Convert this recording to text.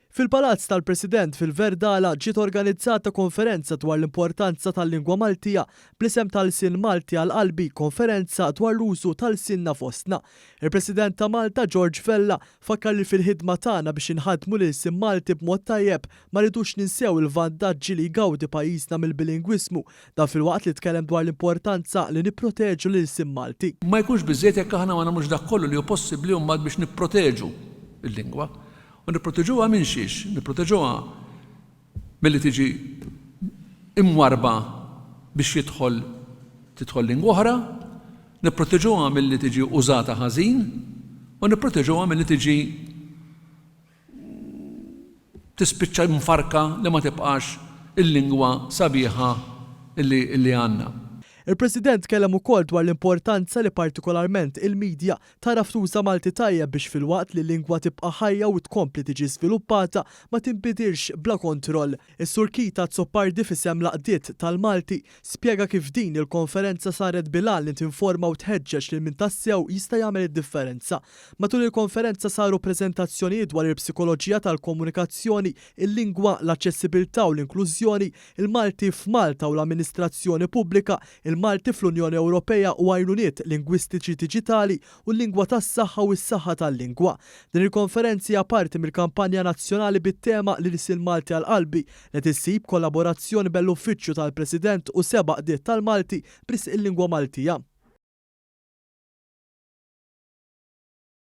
Fil-Palazz tal-President fil-Verdala ġiet organizzata konferenza dwar l-importanza tal-lingwa Maltija bl-isem tal-Sin Malti għal-qalbi, konferenza dwar l-użu tal-sinna fostna. Il-President ta' Malta George Vella fakkar li fil-ħidma tagħna biex inħadmu lil Sin Malti b'mod tajjeb ma rridux ninsew il-vantaġġi li jgawdi pajjiżna mill-bilingwismu dan filwaqt li tkellem dwar l-importanza li nipproteġu lil Sin Malti. Ma jkunx biżżejjed jekk aħna ma nagħmlux dak kollu li hu possibbli mbagħad biex nipproteġu il-lingwa. U nipproteġuha minn xiex, nipproteġuha milli tiġi imwarba biex tidħol lingwa oħra, nipproteġuha milli tiġi użata ħażin u nipproteġuha milli tiġi tispiċċa mfarka li ma tibqax il-lingwa sabiħa illi għandna. Il-President kellem ukoll dwar l-importanza li partikolarment il-medja taraf tuża Malti tajjeb biex filwaqt li l-lingwa tibqa' ħajja u tkompli tiġi żviluppata ma tinbidirx bla kontroll. Is-Sur Kita Zoppardi f'isem laqdiet tal-Malti spjega kif din il-konferenza saret bilan li tinforma u tħeġġeġ lil min tassew jista' jagħmel id-differenza. Matul il-konferenza saru preżentazzjonijiet dwar il-psikoloġija tal-komunikazzjoni, il-lingwa, l-aċċessibilità u l-inklużjoni, il-Malti f'Malta u l-amministrazzjoni pubblika, il-Malti fl-Unjoni Ewropea u għajnuniet lingwistiċi diġitali u l-lingwa tas-saħħa u s-saħħa tal-lingwa. Din il-konferenzi hija parti mill-kampanja nazzjonali bit-tema li Sin Malti għal-qalbi li tissib kollaborazzjoni bell-Uffiċċju tal-President u 7 qdiet tal-Malti bris il-lingwa Maltija.